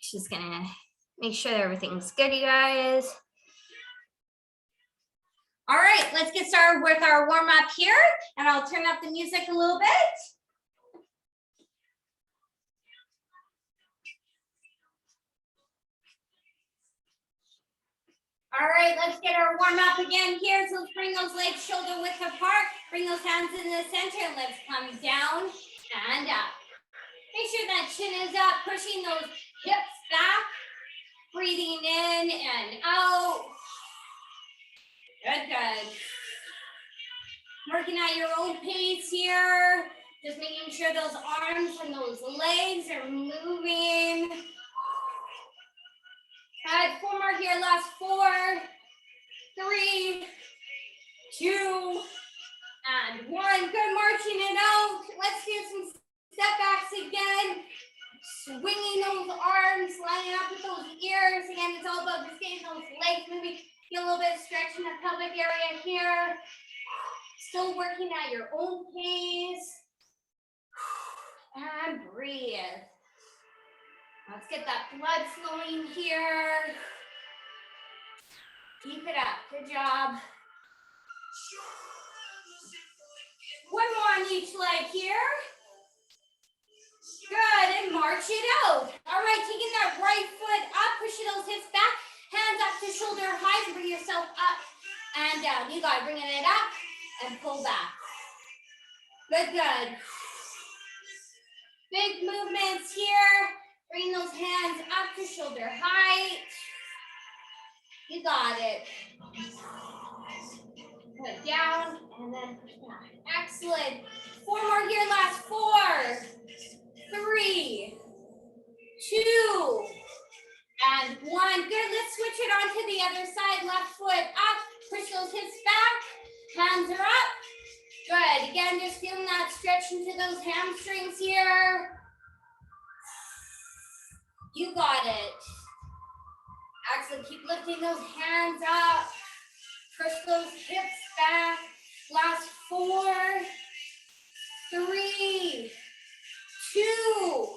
Just gonna make sure everything's good, you guys. All right, let's get started with our warm up here, and I'll turn up the music a little bit. All right, let's get our warm up again here. So let's bring those legs shoulder width apart. Bring those hands in the center and let's come down and up. Make sure that chin is up, pushing those hips back. Breathing in and out. Good, good. Working at your own pace here. Just making sure those arms and those legs are moving. Good, 4 more here, last 4, 3, 2, and 1. Good, marching it out. Let's do some step backs again. Swinging those arms, lining up with those ears. Again, it's all about just getting those legs moving. Get a little bit of stretch in the pelvic area here. Still working at your own pace. And breathe. Let's get that blood flowing here. Keep it up. Good job. One more on each leg here. Good, and march it out. All right, taking that right foot up, pushing those hips back, hands up to shoulder height, bring yourself up and down. You got it, bringing it up and pull back. Good, good. Big movements here. Bring those hands up to shoulder height. You got it. Put down and then push back. Excellent. 4 more here, last 4, 3, 2, and 1. Good, let's switch it on to the other side. Left foot up, push those hips back, hands are up. Good, again, just feeling that stretch into those hamstrings here. You got it. Excellent, keep lifting those hands up. Push those hips back. Last 4, 3, 2,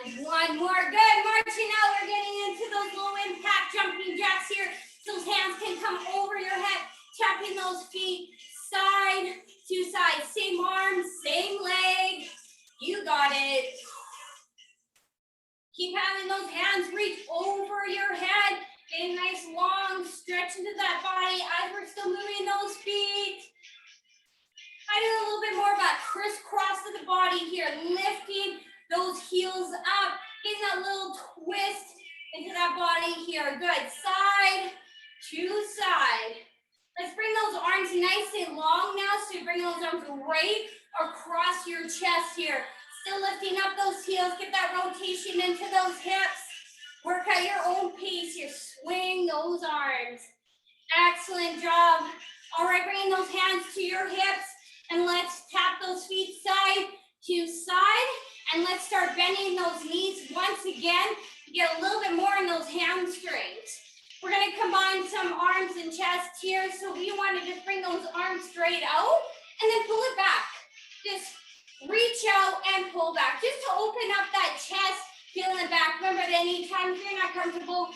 and 1 more. Good, marching out. We're getting into those low impact jumping jacks here. Those hands can come over your head, tapping those feet side to side. Same arm, same leg. You got it. Keep having those hands reach over your head. Get a nice long stretch into that body as we're still moving those feet. I do a little bit more of a crisscross of the body here, lifting those heels up, getting that little twist into that body here. Good, side to side. Let's bring those arms nice and long now, so you bring those arms right across your chest here. Still lifting up those heels, get that rotation into those hips. Work at your own pace here, swing those arms. Excellent job. All right, bringing those hands to your hips, and let's tap those feet side to side, and let's start bending those knees once again to get a little bit more in those hamstrings. We're gonna combine some arms and chest here, so we want to just bring those arms straight out, and then pull it back. Just reach out and pull back, just to open up that chest, feel it back. Remember that anytime you're not comfortable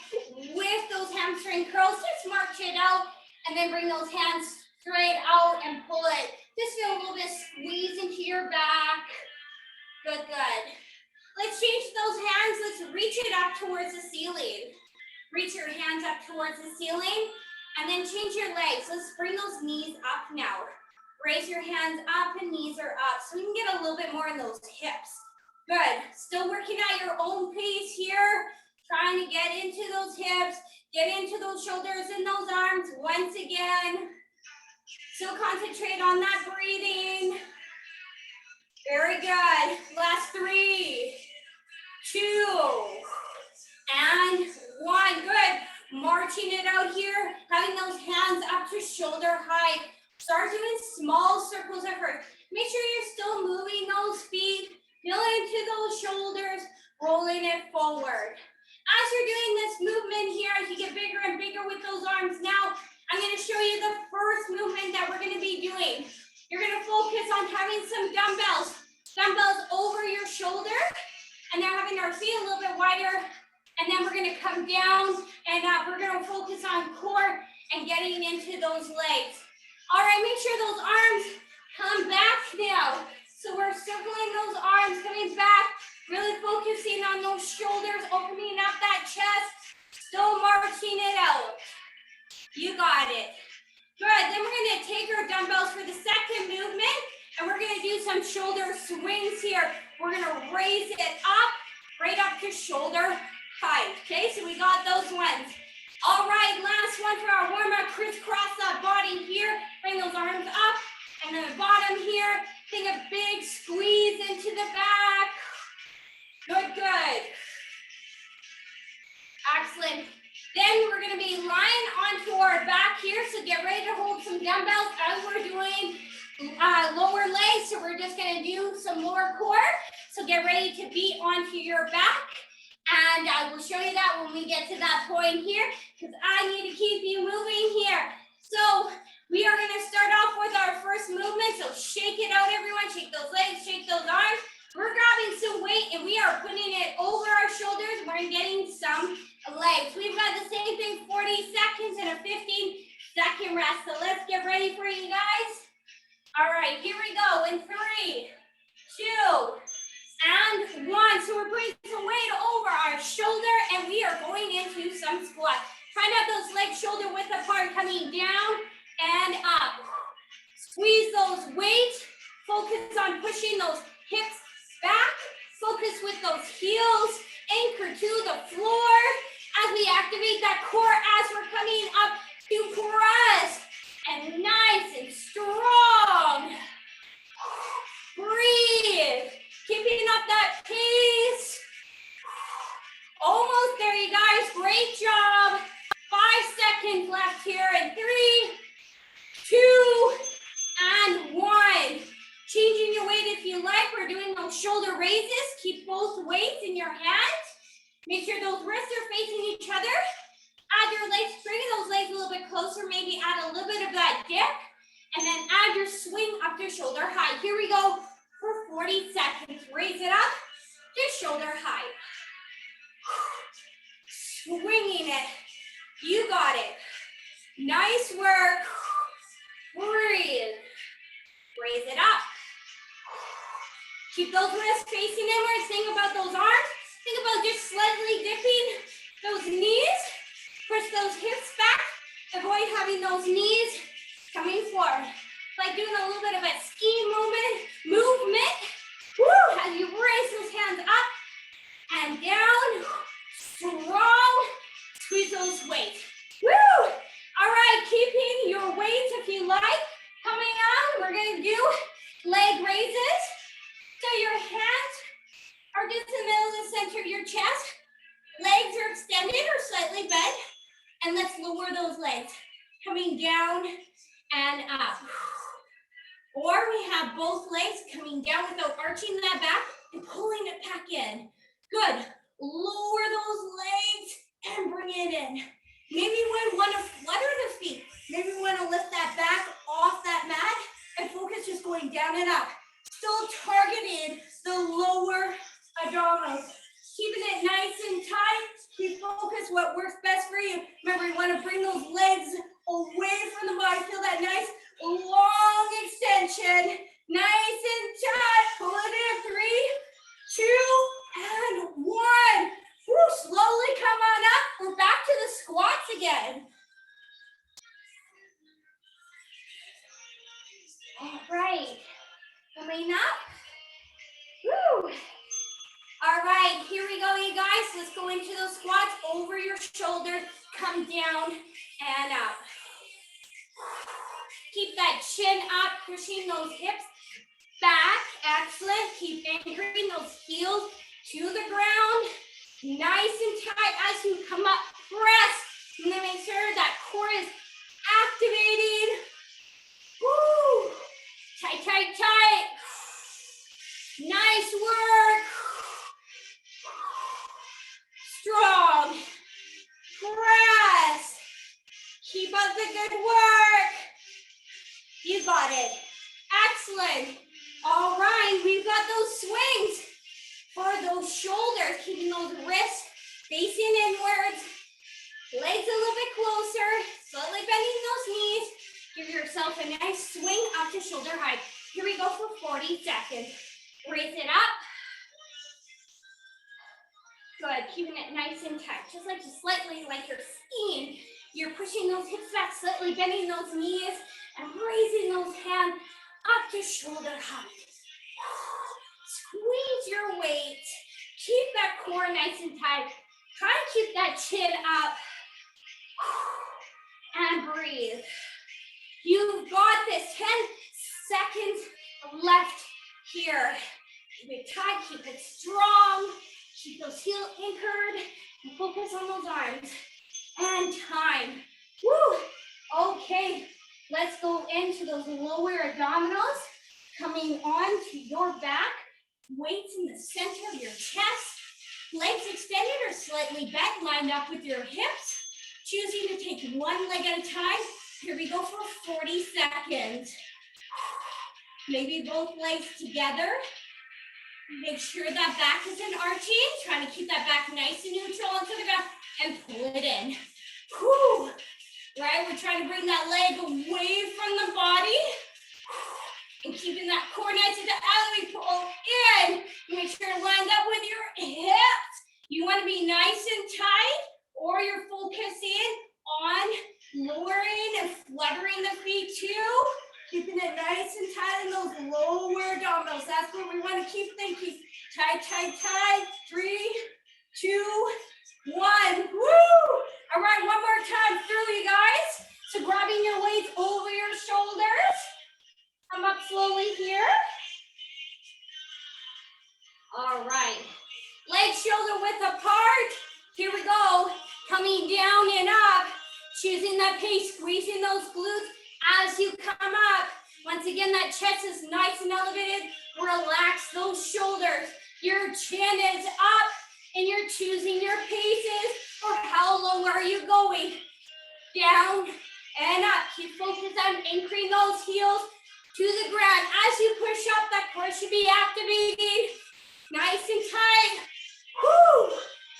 with those hamstring curls, just march it out, and then bring those hands straight out and pull it. Just feel a little bit squeeze into your back. Good, good. Let's change those hands. Let's reach it up towards the ceiling. Reach your hands up towards the ceiling, and then change your legs. Let's bring those knees up now. Raise your hands up and knees are up, so we can get a little bit more in those hips. Good. Still working at your own pace here. Trying to get into those hips, get into those shoulders and those arms once again. Still concentrate on that breathing. Very good. Last 3, 2, and 1. Good. Marching it out here, having those hands up to shoulder height. Start doing small circles at first. Make sure you're still moving those feet, feel into those shoulders, rolling it forward. As you're doing this movement here, as you get bigger and bigger with those arms now, I'm going to show you the first movement that we're going to be doing. You're going to focus on having some dumbbells over your shoulder, and now having our feet a little bit wider, and then we're gonna come down, and we're gonna focus on core and getting into those legs. All right, make sure those arms come back now. So we're circling those arms, coming back, really focusing on those shoulders, opening up that chest, still marching it out. You got it. Good, then we're gonna take our dumbbells for the second movement, and we're gonna do some shoulder swings here. We're gonna raise it up, right up to shoulder height. Okay, so we got those ones. All right, last one for our warm-up. Crisscross that body here. Bring those arms up, and then the bottom here. Take a big squeeze into the back. Good, good. Excellent. Then we're gonna be lying onto our back here, so get ready to hold some dumbbells as we're doing lower legs. So we're just gonna do some lower core. So get ready to be onto your back. And I will show you that when we get to that point here, because I need to keep you moving here. So we are gonna start off with our first movement. So shake it out, everyone. Shake those legs, shake those arms. We're grabbing some weight and we are putting it over our shoulders. We're getting some legs. We've got the same thing, 40 seconds and a 15-second rest. So let's get ready for you guys. All right, here we go in 3, 2, and 1. So we're putting some weight over our shoulder and we are going into some squats. Try to have those legs shoulder width apart, coming down and up. Squeeze those weights. Focus on pushing those hips back. Focus with those heels. Anchor to the floor as we activate that core as we're coming up to press. And nice and strong. Breathe. Keeping up that pace. Almost there, you guys. Great job. 5 seconds left here in 3, 2, and 1. Changing your weight if you like. We're doing those shoulder raises. Keep both weights in your hands. Make sure those wrists are facing each other. Add your legs, bring those legs a little bit closer. Maybe add a little bit of that dip. And then add your swing up to shoulder height. Here we go for 40 seconds. Raise it up to shoulder height. Swinging it. You got it. Nice work. Breathe. Raise it up. Keep those wrists facing inwards. Think about those arms. Think about just slightly dipping those knees. Push those hips back. Avoid having those knees coming forward. Like doing a little bit of a ski movement. Woo! As you raise those hands up and down. Strong. Squeeze those weights. Woo! All right, keeping your weights if you like. Coming on, we're going to do leg raises. So your hands are just in the middle of the center of your chest. Legs are extended or slightly bent. And let's lower those legs. Coming down and up. Or we have both legs coming down without arching that back and pulling it back in. Good. Lower those legs and bring it in. Maybe we want to flutter the feet. Maybe we want to lift that back off that mat and focus just going down and up. Still targeting the lower abdominals. Keeping it nice and tight. Keep focus what works best for you. Remember, you want to bring those legs away from the body. Feel that nice long extension. Nice and tight. Pull it in. 3, 2, and 1. Woo, slowly come on up. We're back to the squats again. All right. Coming up. Woo. All right, here we go, you guys. Let's go into those squats over your shoulders. Come down and up. Keep that chin up, pushing those hips back. Excellent. Keep anchoring those heels to the ground. Nice and tight as you come up. Press. And then make sure that core is activating. Woo. Tight, tight, tight. Nice work. Strong. Press. Keep up the good work. You got it. Excellent. All right, we've got those swings. for those shoulders, keeping those wrists facing inwards, legs a little bit closer, slowly bending those knees. Give yourself a nice swing up to shoulder height. Here we go for 40 seconds. Raise it up. Good, keeping it nice and tight, just slightly like you're skiing. You're pushing those hips back, slightly bending those knees, and raising those hands up to shoulder height. Squeeze your weight. Keep that core nice and tight. Try to keep that chin up. And breathe. You've got this. 10 seconds left here. Keep it tight, keep it strong. Keep those heels anchored and focus on those arms. And time. Woo! Okay, let's go into those lower abdominals. Coming on to your back. Weights in the center of your chest. Legs extended or slightly bent, lined up with your hips. Choosing to take one leg at a time. Here we go for 40 seconds. Maybe both legs together. Make sure that back isn't arching. Trying to keep that back nice and neutral onto the ground and pull it in. Whew. Right, we're trying to bring that leg away from the body. And keeping that core nice and tight as we pull in. Make sure it lines up with your hips. You want to be nice and tight, or you're focusing on lowering and fluttering the feet too. Keeping it nice and tight in those lower abdominals. That's where we want to keep thinking. Tight, tight, tight. 3, 2, 1. Woo! All right, one more time through, you guys. So grabbing your weights over your shoulders. Come up slowly here. All right. Legs shoulder width apart. Here we go. Coming down and up. Choosing that pace, squeezing those glutes as you come up. Once again, that chest is nice and elevated. Relax those shoulders. Your chin is up and you're choosing your paces, or how low are you going? Down and up. Keep focused on anchoring those heels to the ground. As you push up, that core should be activating. Nice and tight. Woo!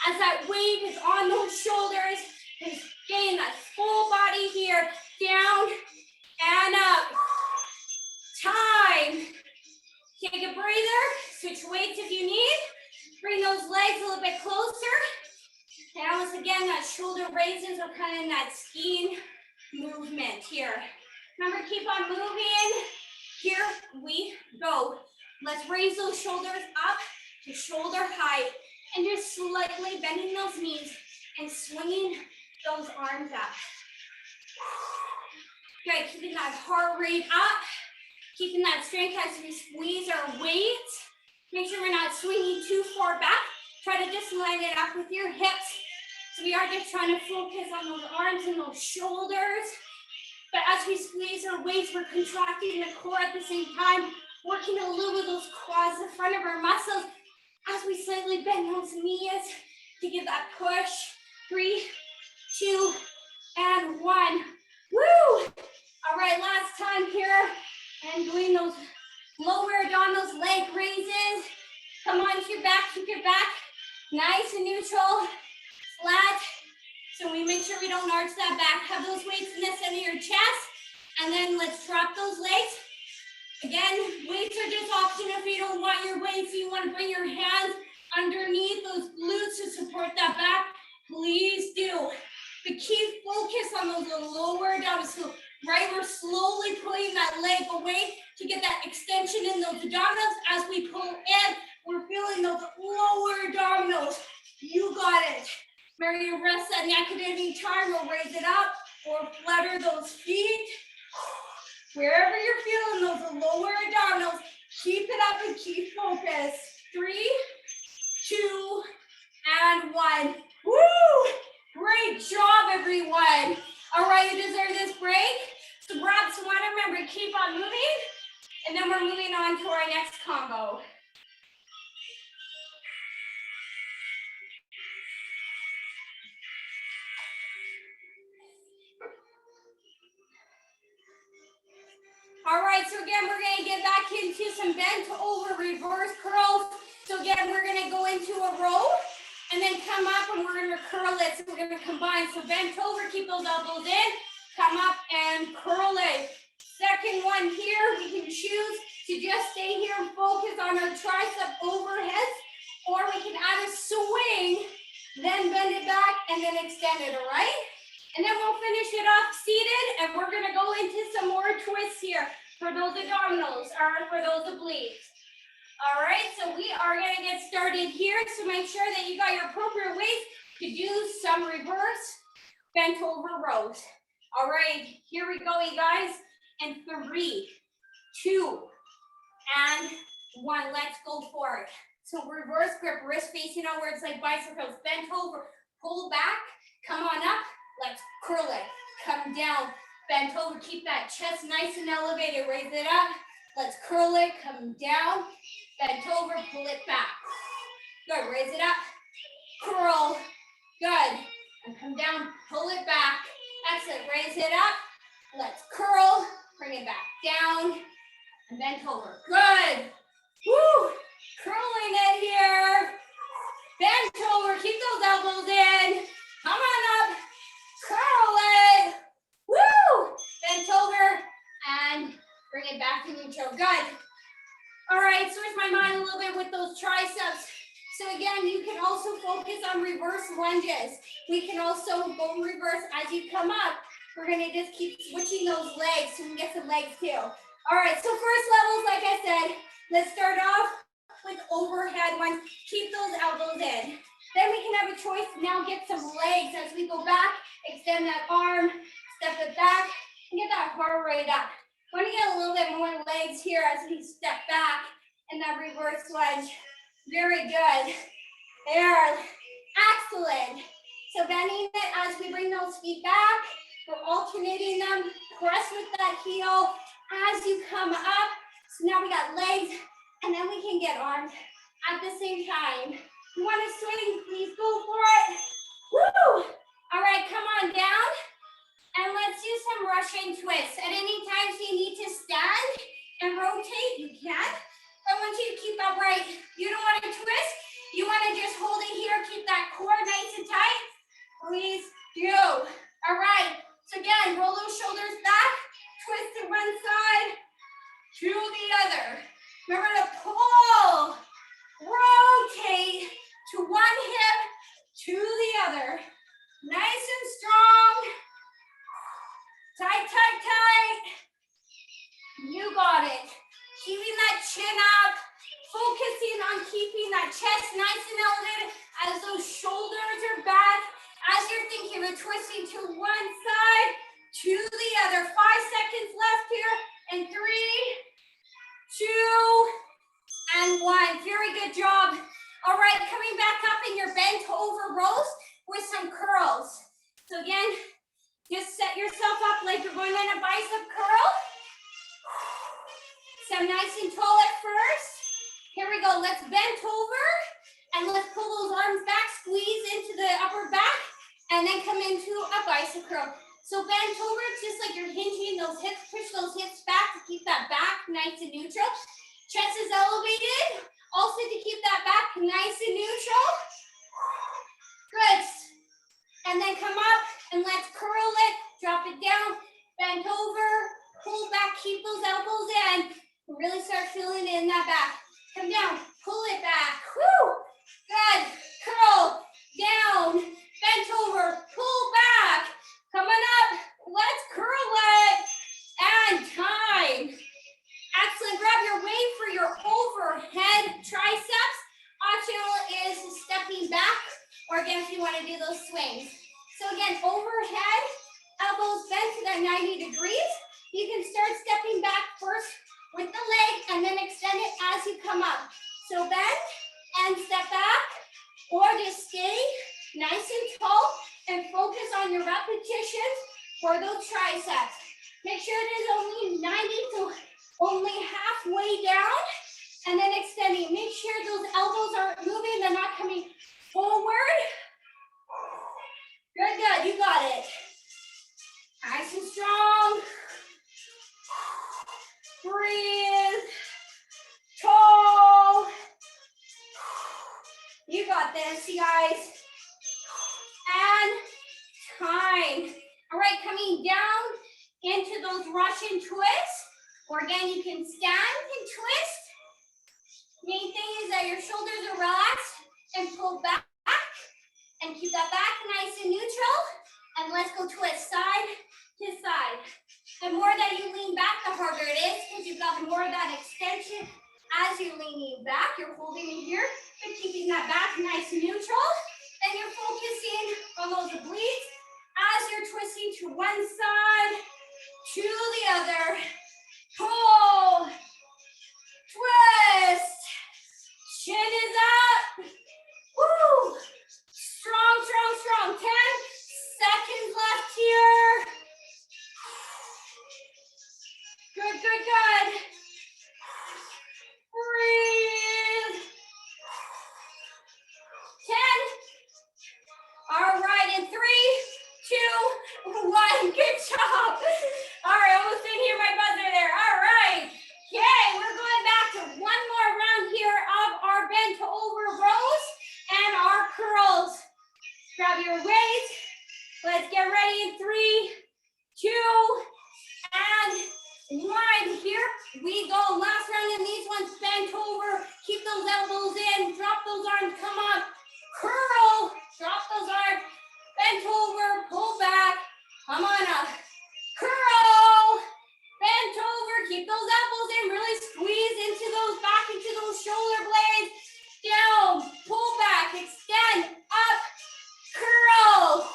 As that weight is on those shoulders, getting that full body here. Down and up. Time. Take a breather. Switch weights if you need. Bring those legs a little bit closer. And once again, that shoulder raises are kind of in that skiing movement here. Remember, keep on moving. Here we go. Let's raise those shoulders up to shoulder height. And just slightly bending those knees and swinging those arms up. Good, keeping that heart rate up. Keeping that strength as we squeeze our weight. Make sure we're not swinging too far back. Try to just line it up with your hips. So we are just trying to focus on those arms and those shoulders. But as we squeeze our weights, we're contracting the core at the same time, working a little with those quads, the front of our muscles, as we slightly bend those knees to give that push. 3, 2, and 1. Woo! All right, last time here. And doing those lower abdominals, leg raises. Come on to your back, keep your back nice and neutral, flat. So we make sure we don't arch that back. Have those weights in the center of your chest. And then let's drop those legs. Again, weights are just optional if you don't want your weights. You want to bring your hands underneath those glutes to support that back. Please do. But keep focus on those lower abdominals. So, right, we're slowly pulling that leg away to get that extension in those abdominals. As we pull in, we're feeling those lower abdominals. You got it. Remember, you rest that neck at any time. We'll raise it up or flutter those feet. Wherever you're feeling those lower abdominals, keep it up and keep focus. 3, 2, and 1. Woo! Great job, everyone. All right, you deserve this break. So grab some water. Remember, keep on moving. And then we're moving on to our next combo. All right, so again, we're gonna get back into some bent over reverse curls. So So again, we're gonna go into a row and then come up and we're gonna curl it. So we're gonna combine. So bent over, keep those elbows in, come up and curl it. Second one here, we can choose to just stay here and focus on our tricep overheads, or we can add a swing, then bend it back and then extend it, all right? And then we'll finish it off seated, and we're gonna go into some more twists here for those abdominals or for those obliques. All right, so we are gonna get started here. So make sure that you got your appropriate weight to do some reverse bent over rows. All right, here we go, you guys. And 3, 2, and 1. Let's go for it. So reverse grip, wrist facing outwards like bicycles. Bent over, pull back, come on up. Let's curl it. Come down, bent over. Keep that chest nice and elevated. Raise it up. Let's curl it. Come down, bent over, pull it back. Good. Raise it up. Curl. Good. And come down, pull it back. Excellent. Raise it up. Let's curl. Bring it back down and bent over. Good. Woo! Curling it here. Bent over. Keep those elbows in. Come on up. Curl it. Woo! Bent over and bring it back to neutral. Good. All right, switch my mind a little bit with those triceps. So again, you can also focus on reverse lunges. We can also go reverse as you come up. We're gonna just keep switching those legs so we can get some legs too. All right, so first levels, like I said, let's start off with overhead ones. Keep those elbows in. Then we can have a choice to now get some legs as we go back, extend that arm, step it back, and get that heart rate up. Want to get a little bit more legs here as we step back in that reverse lunge. Very good. There. Excellent. So bending it as we bring those feet back. We're alternating them. Press with that heel as you come up. So now we got legs, and then we can get arms at the same time. You want to swing? Please go for it. Woo! All right, come on down. And let's do some Russian twists. At any time you need to stand and rotate, you can. I want you to keep upright. You don't want to twist. You want to just hold it here. Keep that core nice and tight. Please do. All right. So again, roll those shoulders back. Twist to one side, to the other. Remember to pull, rotate to one hip, to the other. Nice and strong. Tight, tight, tight. You got it. Keeping that chin up. Focusing on keeping that chest nice and elevated as those shoulders are back. As you're thinking of twisting to one side, to the other. 5 seconds left here. And 3, 2, and 1. Very good job. All right, coming back up in your bent over rows with some curls. So again, just set yourself up like you're going in a bicep curl. So nice and tall at first. Here we go. Let's bend over and let's pull those arms back, squeeze into the upper back, and then come into a bicep curl. So bend over, it's just like you're hinging those hips. Push those hips back to keep that back nice and neutral. Chest is elevated. Also to keep that back nice and neutral. Good. And then come up and let's curl it. Drop it down. Bend over. Pull back. Keep those elbows in. Really start feeling it in that back. Come down. Pull it back. Woo! Good. Curl. Down. Bent over. Pull back. Coming up. Let's curl it. And time. Excellent. Grab your weight for your overhead triceps. Optional is stepping back, or again, if you want to do those swings. So again, overhead, elbows bent to that 90 degrees. You can start stepping back first with the leg and then extend it as you come up. So bend and step back, or just stay nice and tall and focus on your repetitions for those triceps. Make sure it is only 90 to only halfway down, and then extending. Make sure those elbows aren't moving, they're not coming forward. Good, good, you got it. Nice and strong. Breathe. Tall. got this, you guys. And time. All right, coming down into those Russian twists. Or again, you can stand and twist. Main thing is that your shoulders are relaxed and pull back. And keep that back nice and neutral. And let's go twist side to side. The more that you lean back, the harder it is because you've got more of that extension as you're leaning back. You're holding it here, but keeping that back nice and neutral. And you're focusing on those obliques as you're twisting to one side, to the other. Pull, twist, chin is up. Woo! Strong, strong, strong. 10 seconds left here. Good, good, good. Breathe. 10. All right, in 3, 2, 1. Good job. All right, almost didn't hear my buzzer there. All right. Okay, we're going back to one more round here of our bent over rows and our curls. Grab your weight. Let's get ready in 3, 2, and 1. Here we go. Last round in these ones. Bent over. Keep those elbows in. Drop those arms. Come up. Curl. Drop those arms. Bent over. Pull back. Come on up. Curl. Bent over. Keep those elbows in. Really squeeze into those back into those shoulder blades. Down. Pull back. Extend. Up. Curl.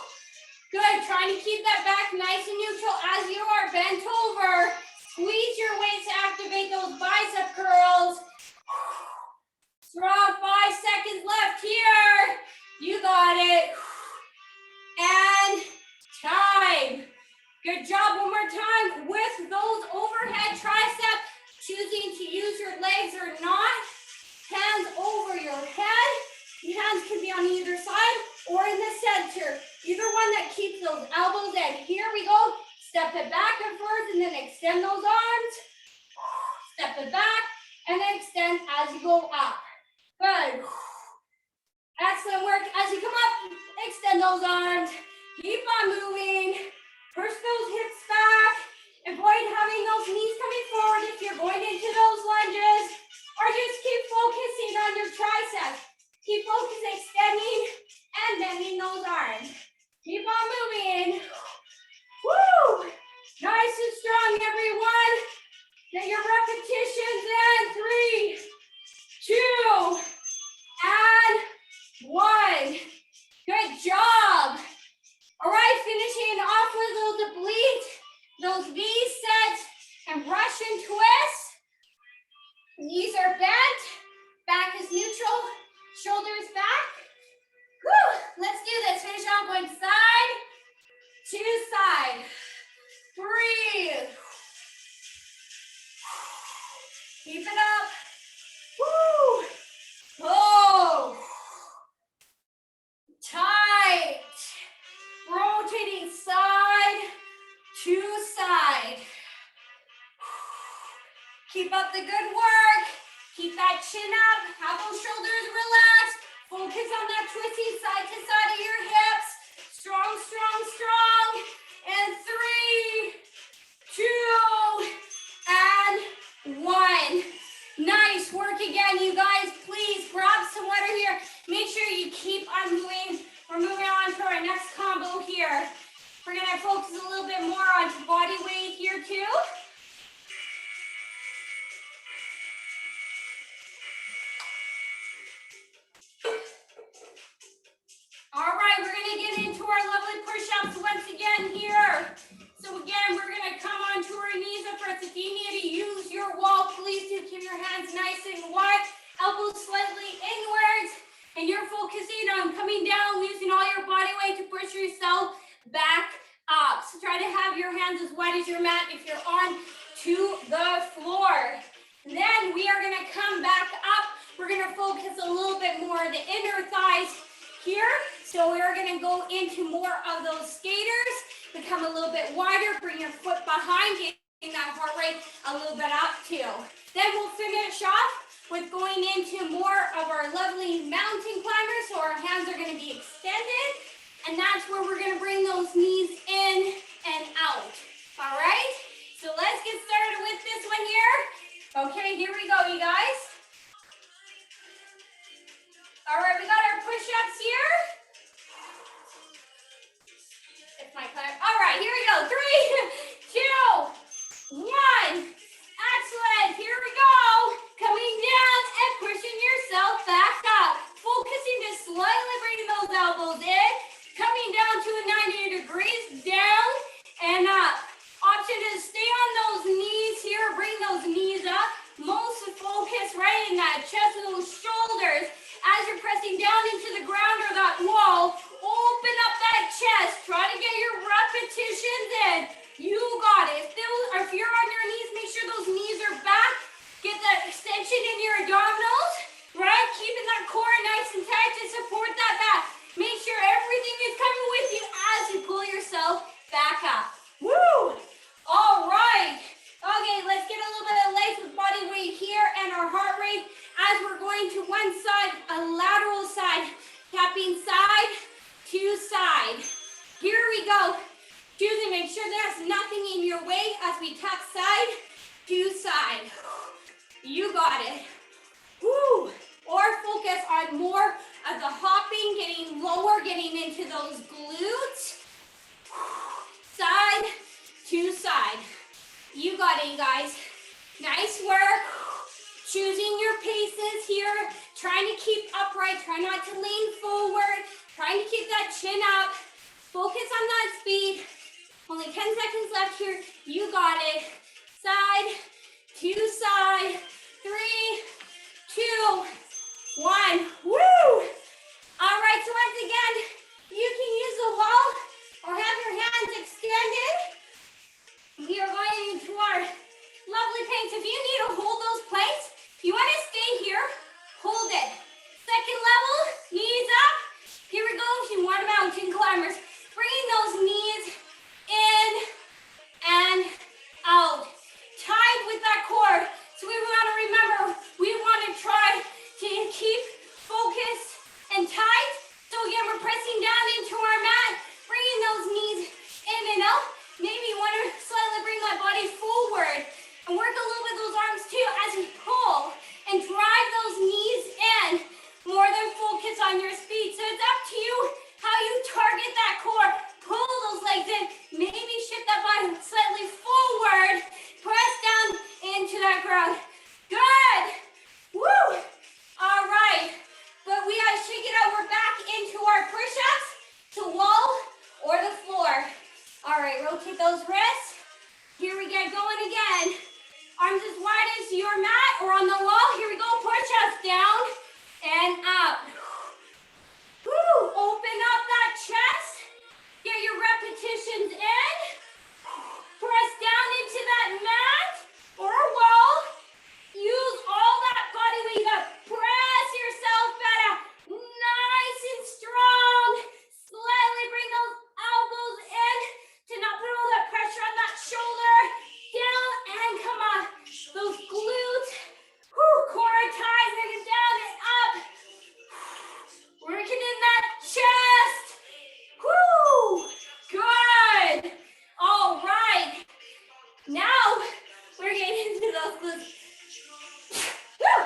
Good. Trying to keep that back nice and neutral as you are bent over. Squeeze your weight to activate those bicep curls. Strong. 5 seconds left here. You got it. And time. Good job. One more time with those overhead triceps. Choosing to use your legs or not. Hands over your head. Your hands can be on either side or in the center. Either one that keeps those elbows in. Here we go. Step it back and forth and then extend those arms. Step it back and then extend as you go up. Good. Excellent work. As you come up, extend those arms. Keep on moving. Push those hips back. Avoid having those knees coming forward if you're going into those lunges. Or just keep focusing on your triceps. Keep focusing, extending and bending those arms. Keep on moving. Woo! Nice and strong, everyone. Get your repetitions in. 3, 2, and 1. Good job. All right, finishing off with those obliques, those V sets and Russian twists. Knees are bent, back is neutral, shoulders back. Whew, let's do this. Finish off going side to side. Breathe. Keep it up. Woo. Oh. Tight. Rotating side to side. Keep up the good work. Keep that chin up. Have those shoulders relaxed. Focus on that twisting side to side of your hips. Strong, strong, strong. And 3, 2, and 1. Nice work again, you guys. Please grab some water here. Make sure you keep on moving. We're moving on to our next combo here. We're gonna focus a little bit more on body weight here too. All right, we're gonna get into our lovely push-ups once again here. So again, we're gonna come onto our knees up first. If you need to use your wall, please do keep your hands nice and wide, elbows slightly inwards, and you're focusing on coming down, using all your body weight to push yourself back up. So try to have your hands as wide as your mat if you're on to the floor. Then we are gonna come back up. We're gonna focus a little bit more on the inner thighs here. So we are gonna go into more of those skaters, become a little bit wider, bring your foot behind, getting that heart rate a little bit up too. Then we'll finish off with going into more of our lovely mountain climbers. So our hands are going to be extended, and that's where we're going to bring those knees in and out. All right, so let's get started with this one here. Okay, here we go, you guys. All right, we got our push-ups here. It's my climb. All right, here we go. 3, 2, 1. Excellent. Here we go. Coming down and pushing yourself back up. Focusing to slightly bring those elbows in. Coming down to a 90 degrees. Down and up. Option to stay on those knees here. Bring those knees up. Most focus right in that chest and those shoulders. As you're pressing down into the ground or that wall, open up that chest. Try to get your repetitions in. You got it. If you're on your knees, make sure those knees are back. Get that extension in your abdominals, right? Keeping that core nice and tight to support that back. Make sure everything is coming with you as you pull yourself back up. Woo! All right. Okay, let's get a little bit of legs with body weight here and our heart rate as we're going to one side, a lateral side, tapping side to side. Here we go. Choosing, make sure there's nothing in your way as we tap side to side. You got it. Woo. Or focus on more of the hopping, getting lower, getting into those glutes. Side to side. You got it, you guys. Nice work. Choosing your paces here. Trying to keep upright. Try not to lean forward. Trying to keep that chin up. Focus on that speed. Only 10 seconds left here. You got it. Side to side. 3, 2, 1. Woo! All right, so once again, you can use the wall or have your hands extended. We are going into our lovely planks. If you need to hold those planks, if you want to stay here, hold it. Second level, knees up. Here we go. If you want mountain climbers, bringing those knees in and out. Tied with that core. So we want to remember, we want to try to keep focused and tight. So again, we're pressing down into our mat, bringing those knees in and out. Maybe you want to slightly bring that body forward and work a little bit those arms too as we pull and drive those knees in more than focus on your speed. So it's up to you how you target that core. Pull those legs in. Maybe shift that body slightly forward. Press down into that ground. Good. Woo. All right. But we gotta shake it out. We're back into our push-ups to wall or the floor. All right, rotate those wrists. Here we get going again. Arms as wide as your mat or on the wall. Here we go. Push-ups down and up. Woo. Open up that chest. Get your repetitions in. Press down into that mat or a wall. Use all that body weight up. Press yourself back. Nice and strong. Slightly bring those elbows in to not put all that pressure on that shoulder. Down and come on. Those glutes. Woo, core ties and down and up. Working in that chest. Woo! Good. All right. Now we're getting into those glutes. Woo!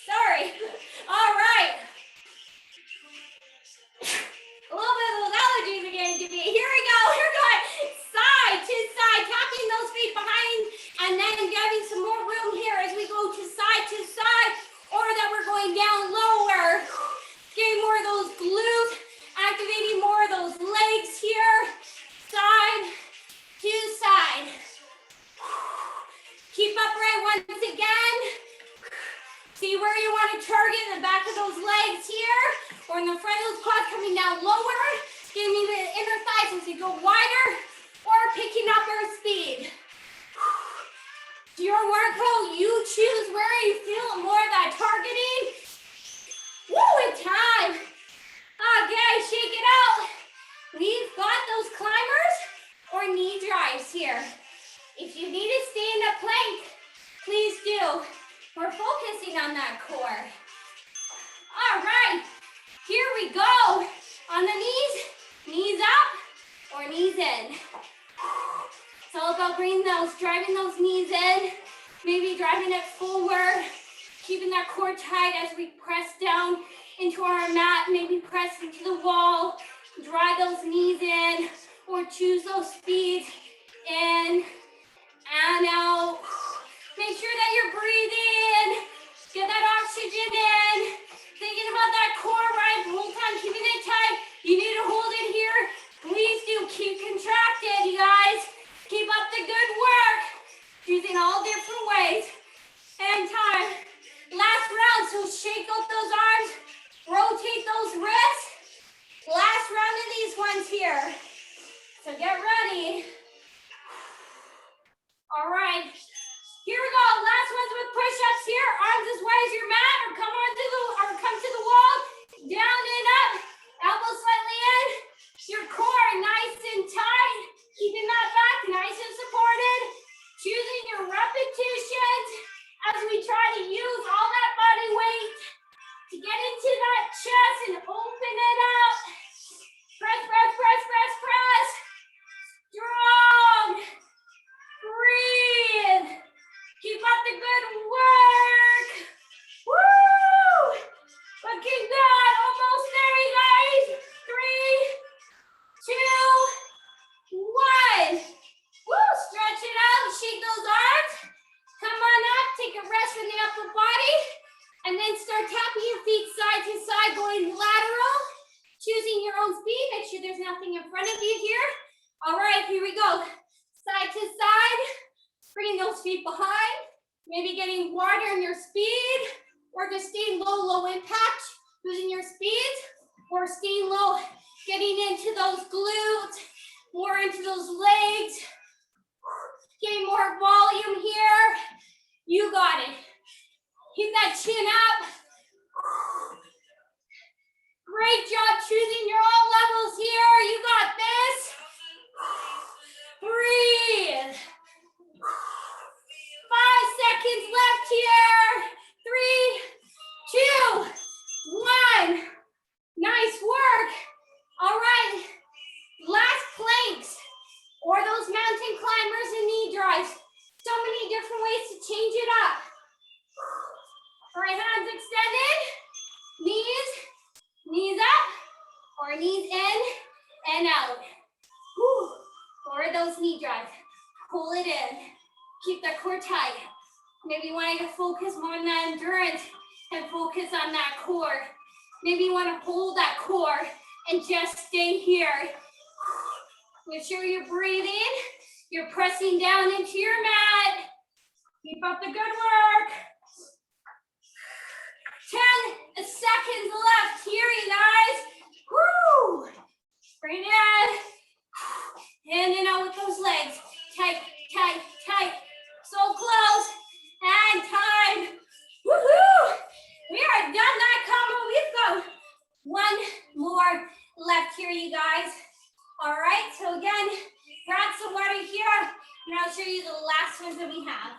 Sorry. All right. A little bit of those allergies are getting to me. Here we go. We're going side to side, tapping those feet behind, and then getting some more room here as we go to side, or that we're going down lower. Getting more of those glutes, activating more of those legs here. Side to side. Keep upright once again. See where you want to target the back of those legs here, or in the front of those quads coming down lower. Give me the inner thighs as you go wider, or picking up our speed. Your workout, you choose where you feel more of that targeting. Woo, it's time. Okay, shake it out. We've got those climbers or knee drives here. If you need to stay in a plank, please do. We're focusing on that core. All right, here we go. On the knees up or knees in. It's all about bringing those, driving those knees in, maybe driving it forward, keeping that core tight as we press down into our mat, maybe press into the wall, drive those knees in, or choose those feet in and out. Make sure that you're breathing, get that oxygen in, thinking about that core, right? Whole time, keeping it tight. You need to hold it here. Please do keep contracted, you guys. Keep up the good work. Using all different ways. And time. Last round, so shake out those arms, rotate those wrists. Last round of these ones here. So get ready. All right. Here we go. Last ones with push-ups here. Arms as wide as your mat, or come to the wall. Down and up. Elbows slightly in. Your core nice and tight. Keeping that back nice and supported. Choosing your repetitions as we try to use all that body weight to get into that chest and open it up. Press, press, press, press, press. Strong. Breathe. Keep up the good work. Woo! Looking good. Almost there, you guys. 3, 2, 1. Woo! Stretch it out. Shake those arms. Come on up. Take a rest from the upper body. And then start tapping your feet side to side, going lateral. Choosing your own speed. Make sure there's nothing in front of you here. All right, here we go. Side to side. Bringing those feet behind. Maybe getting wider in your speed. Or just staying low, low impact. Using your speed. Or staying low. Getting into those glutes. More into those legs. Getting more volume here. You got it. Keep that chin up. Great job choosing your own levels here. You got this. Breathe. 5 seconds left here. 3, 2, 1. Nice work. All right. Last planks or those mountain climbers and knee drives. So many different ways to change it up. All right, hands extended. Knees up, or knees in and out. Whew. Or those knee drives. Pull it in. Keep that core tight. Maybe you want to focus more on that endurance and focus on that core. Maybe you want to hold that core and just stay here. Make sure you're breathing. You're pressing down into your mat. Keep up the good work. 10 seconds left here, you guys. Woo! Bring it in and out with those legs. Tight, tight, tight. So close. And time. Woohoo! We are done that combo. We've got one more left here, you guys. All right, so again, grab some water here, and I'll show you the last ones that we have.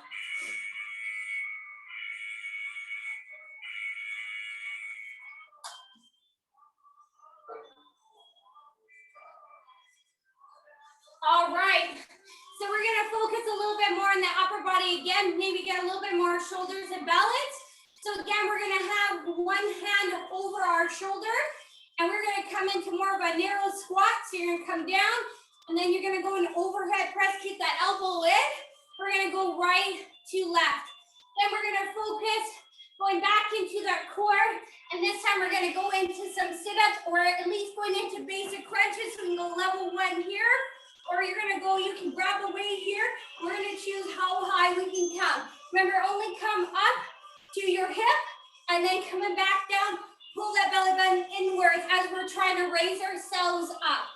All right, so we're gonna focus a little bit more on the upper body again, maybe get a little bit more shoulders and balance. So again, we're gonna have one hand over our shoulder, and we're gonna come into more of a narrow squat. So you're gonna come down, and then you're gonna go in overhead press, keep that elbow in. We're gonna go right to left. Then we're gonna focus going back into that core, and this time we're gonna go into some sit-ups, or at least going into basic crunches. So we can go level 1 here. Or you're gonna go, you can grab the weight here. We're gonna choose how high we can come. Remember, only come up to your hip, and then coming back down, pull that belly button inwards as we're trying to raise ourselves up.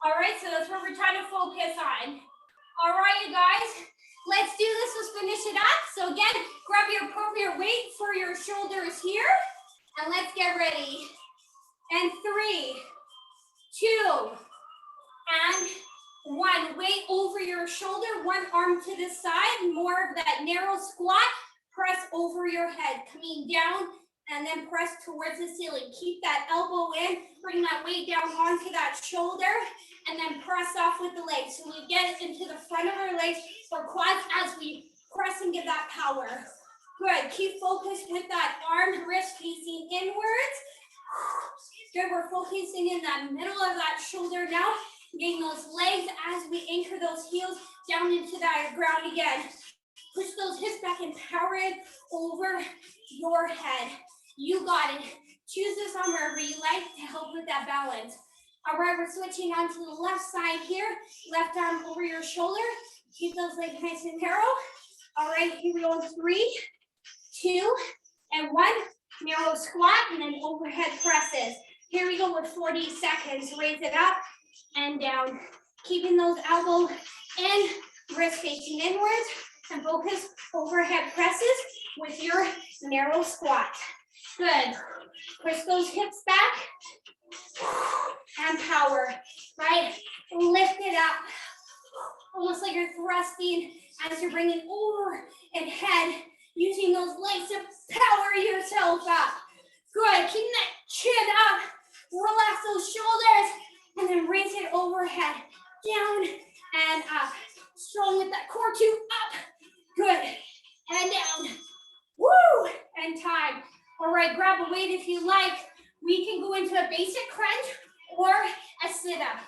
All right, so that's what we're trying to focus on. All right, you guys, let's do this, let's finish it up. So again, grab your appropriate weight for your shoulders here, and let's get ready. And 3, 2, and 1. Weight over your shoulder, one arm to the side, more of that narrow squat. press over your head, coming down and then press towards the ceiling. Keep that elbow in, bring that weight down onto that shoulder, and then press off with the legs. So we get into the front of our legs or quads as we press and give that power. Good, keep focused with that arm, wrist facing inwards. Good, we're focusing in that middle of that shoulder now, getting those legs as we anchor those heels down into that ground again. Push those hips back and power it over your head. You got it. Choose this arm wherever you like to help with that balance. All right, we're switching on to the left side here. Left arm over your shoulder. Keep those legs nice and narrow. All right, here we go. 3, 2, and 1. Narrow squat and then overhead presses. Here we go with 40 seconds. Raise it up and down. Keeping those elbows in, wrist facing inwards, and focus overhead presses with your narrow squat. Good. Push those hips back and power, right? Lift it up. Almost like you're thrusting as you're bringing over and head, using those legs to power yourself up. Good. Keep that chin up. Relax those shoulders and then raise it overhead, down and up. Strong with that core too, up. Good. And down. Woo! And time. All right, grab a weight if you like. We can go into a basic crunch or a sit-up.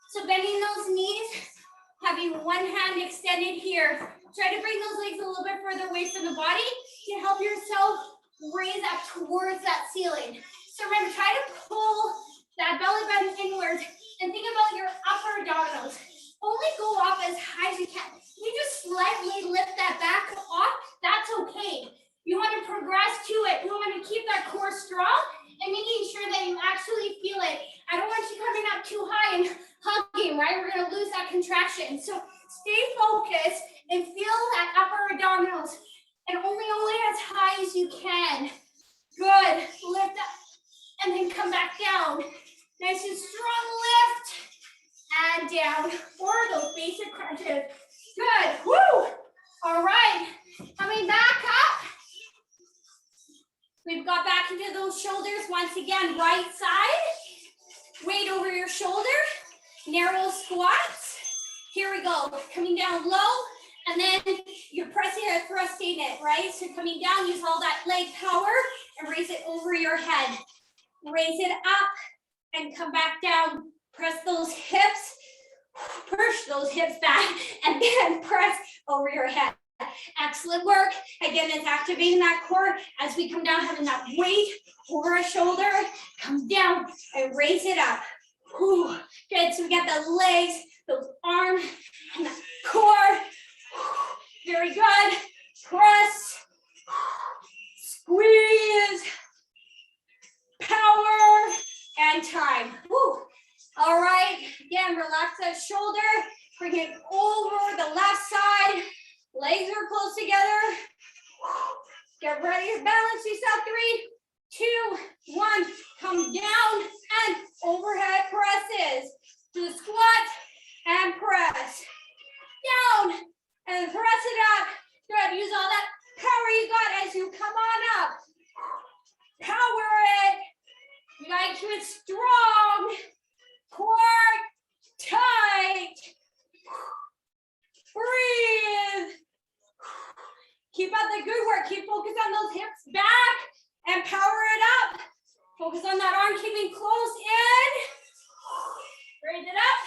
So bending those knees, having one hand extended here. Try to bring those legs a little bit further away from the body to help yourself raise up towards that ceiling. So remember, try to pull that belly button inwards and think about your upper abdominals. Only go up as high as you can. You just slightly lift that back off, that's okay. You want to progress to it. You want to keep that core strong and making sure that you actually feel it. I don't want you coming up too high and hugging, right? We're going to lose that contraction. So stay focused and feel that upper abdominals and only as high as you can. Good. Lift up and then come back down. Nice and strong lift and down. Or those basic crunches. Good. Woo! All right. Coming back up. We've got back into those shoulders. Once again, right side. Weight over your shoulder. Narrow squats. Here we go. Coming down low. And then you're pressing or thrusting it, right? So coming down, use all that leg power and raise it over your head. Raise it up and come back down. Press those hips. Push those hips back and then press over your head. Excellent work. Again, it's activating that core as we come down, having that weight over our shoulder. Come down and raise it up. Whew. Good. So we got the legs, those arms, and the core. Very good. Press. Squeeze. Power. And time. Whew. All right. Again, relax that shoulder. Bring it over the left side. Legs are close together. Get ready to balance yourself. 3, 2, 1. Come down and overhead presses. Do the squat and press. Down and press it up. Good. Use all that power you got as you come on up. Power it. You gotta keep it strong. Core tight. Breathe. Keep up the good work. Keep focused on those hips back and power it up. Focus on that arm, keeping close in. Raise it up.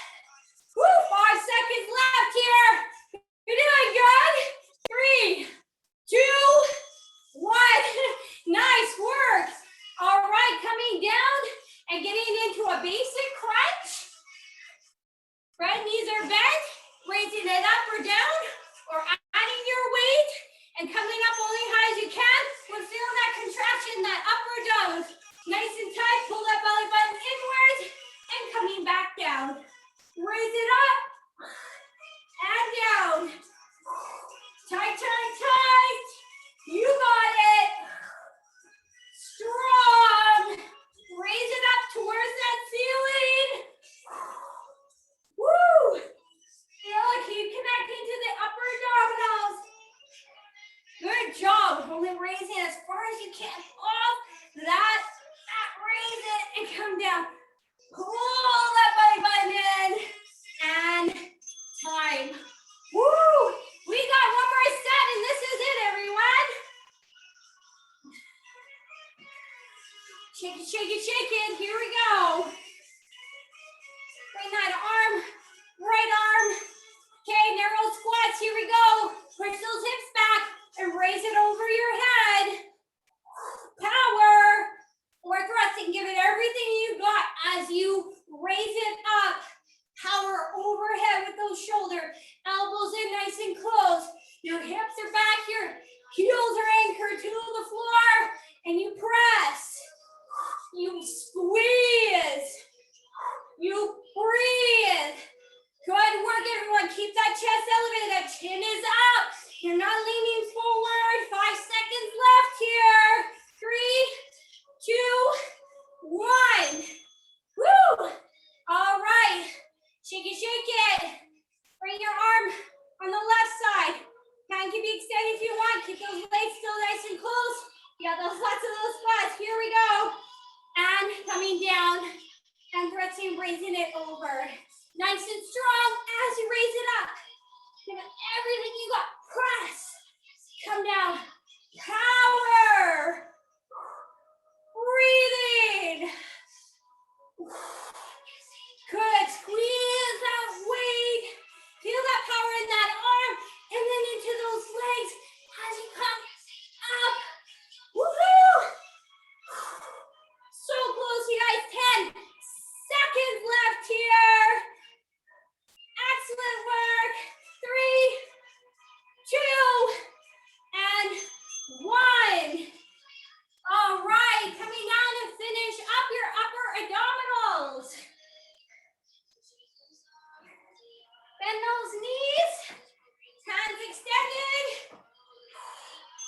Woo, 5 seconds left here. You're doing good. 3, 2, 1. Nice work. All right, coming down and getting into a basic crunch. Right knees are bent. Raising it up or down, or adding your weight and coming up only high as you can. We're feeling that contraction, that upper abdominals. Nice and tight. Pull that belly button inwards and coming back down. Raise it up and down. Tight, tight, tight. You got it. Strong. Raise it up towards that ceiling. Woo! Feel like keep connecting to the upper abdominals. Good job. Only raise it as far as you can off that, raise it and come down. Pull that belly button in and time. Woo! We got one more set and this is it, everyone. Shake it, shake it, shake it. Here we go. Bring that arm, right arm. Okay, narrow squats. Here we go. Push those hips back and raise it over your head. Power. Or thrusting. Give it everything you got as you raise it up. Power overhead with those shoulders. Elbows in nice and close. Your hips are back. Your heels are anchored to the floor. And you press. You squeeze. You breathe. Good work, everyone. Keep that chest elevated. That chin is up. You're not leaning forward. 5 seconds left here. 3, 2, 1. Woo! All right. Shake it, shake it. Bring your arm on the left side. Hand can be extended if you want. Keep those legs still nice and close. You got lots of those squats. Here we go. And coming down and pressing, raising it over. Nice and strong as you raise it up. Give it everything you got. Press. Come down. Power. Breathing. Good. Squeeze that weight. Feel that power in that arm. And then into those legs as you come up. Woohoo! So close, you guys. 10 seconds left here. Excellent work. 3, 2, and 1. All right, coming down to finish up your upper abdominals. Bend those knees. Hands extended.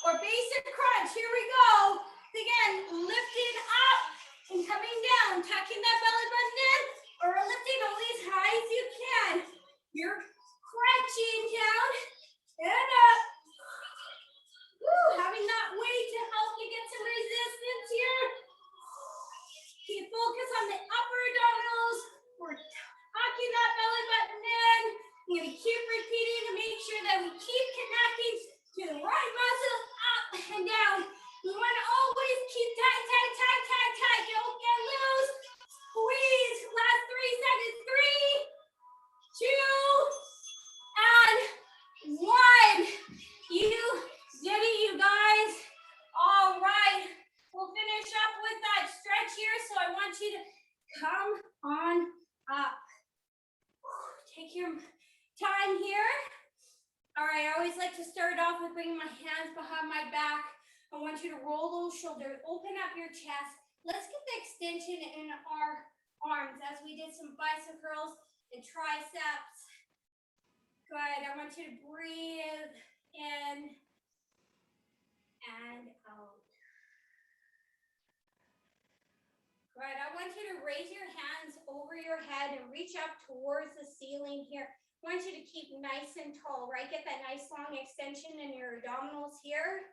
Or basic crunch. Here we go. Again, lifting up and coming down. Tucking that belly button in or lifting only as high as you can. You're crunching down and up. Woo, having that weight to help you get some resistance here. Keep focus on the upper abdominals. We're tucking that belly button in. We're going to keep repeating to make sure that we keep connecting to the right muscle up and down. We want to always keep tight, tight, tight, tight, tight. Don't get loose. Squeeze. Last 3 seconds. 3, 2, and 1. You did it, you guys. All right. We'll finish up with that stretch here. So I want you to come on up. Take your time here. All right. I always like to start off with bringing my hands behind my back. I want you to roll those shoulders, open up your chest. Let's get the extension in our arms as we did some bicep curls and triceps. Good. I want you to breathe in and out. Good. I want you to raise your hands over your head and reach up towards the ceiling here. I want you to keep nice and tall, right? Get that nice long extension in your abdominals here.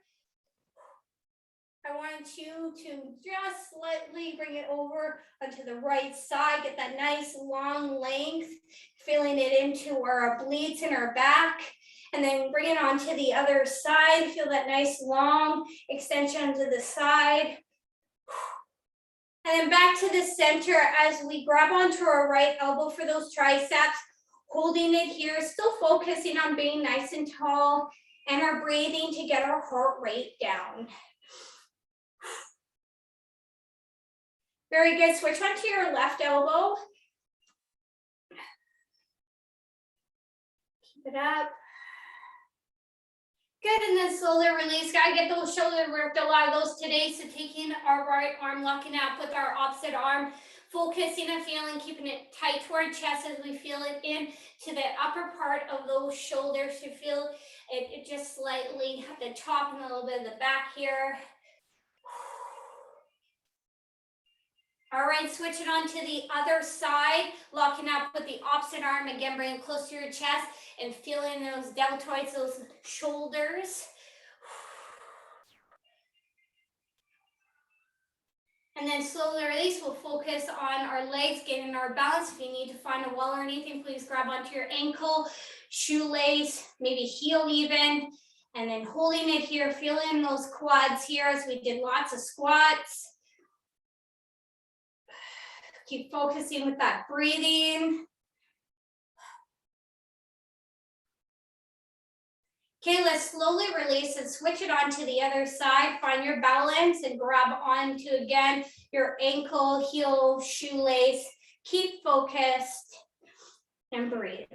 I want you to just slightly bring it over onto the right side. Get that nice long length, feeling it into our obliques and our back. And then bring it onto the other side. Feel that nice long extension to the side. And then back to the center as we grab onto our right elbow for those triceps. Holding it here, still focusing on being nice and tall. And our breathing to get our heart rate down. Very good. Switch onto your left elbow. Keep it up. Good, and then slowly release. Gotta get those shoulders worked. A lot of those today. So taking our right arm, locking up with our opposite arm, focusing and feeling, keeping it tight to our chest as we feel it in to the upper part of those shoulders. To feel it just slightly at the top and a little bit of the back here. All right, switch it on to the other side, locking up with the opposite arm. Again, bring it close to your chest and feeling those deltoids, those shoulders. And then slowly release, we'll focus on our legs, getting our balance. If you need to find a wall or anything, please grab onto your ankle, shoelace, maybe heel even. And then holding it here, feeling those quads here as we did lots of squats. Keep focusing with that breathing. Okay, let's slowly release and switch it on to the other side. Find your balance and grab onto, again, your ankle, heel, shoelace. Keep focused and breathe.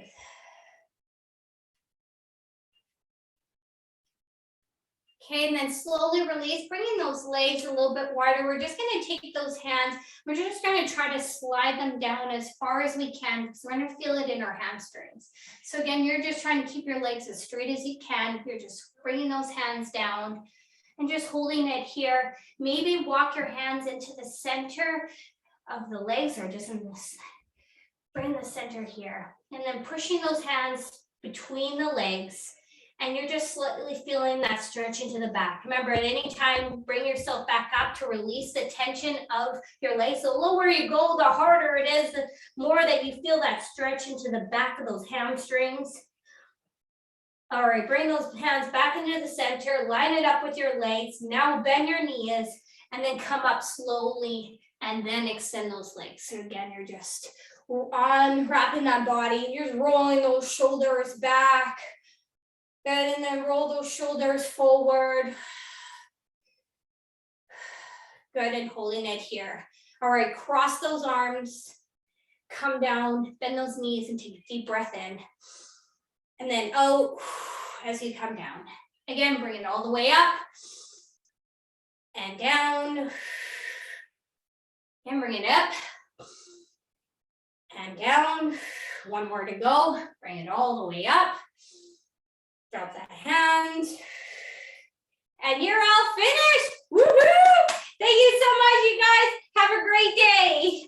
Okay, and then slowly release, bringing those legs a little bit wider. We're just gonna take those hands, we're just gonna try to slide them down as far as we can because we're gonna feel it in our hamstrings. So again, you're just trying to keep your legs as straight as you can. You're just bringing those hands down and just holding it here. Maybe walk your hands into the center of the legs or just in this, bring the center here. And then pushing those hands between the legs. And you're just slightly feeling that stretch into the back. Remember, at any time, bring yourself back up to release the tension of your legs. The lower you go, the harder it is, the more that you feel that stretch into the back of those hamstrings. All right, bring those hands back into the center, line it up with your legs. Now bend your knees and then come up slowly and then extend those legs. So again, you're just unwrapping that body. You're just rolling those shoulders back. Good, and then roll those shoulders forward. Good, and holding it here. All right, cross those arms, come down, bend those knees and take a deep breath in. And then out as you come down. Again, bring it all the way up and down. And bring it up and down. One more to go. Bring it all the way up. Drop that hand. And you're all finished. Woohoo! Thank you so much, you guys. Have a great day.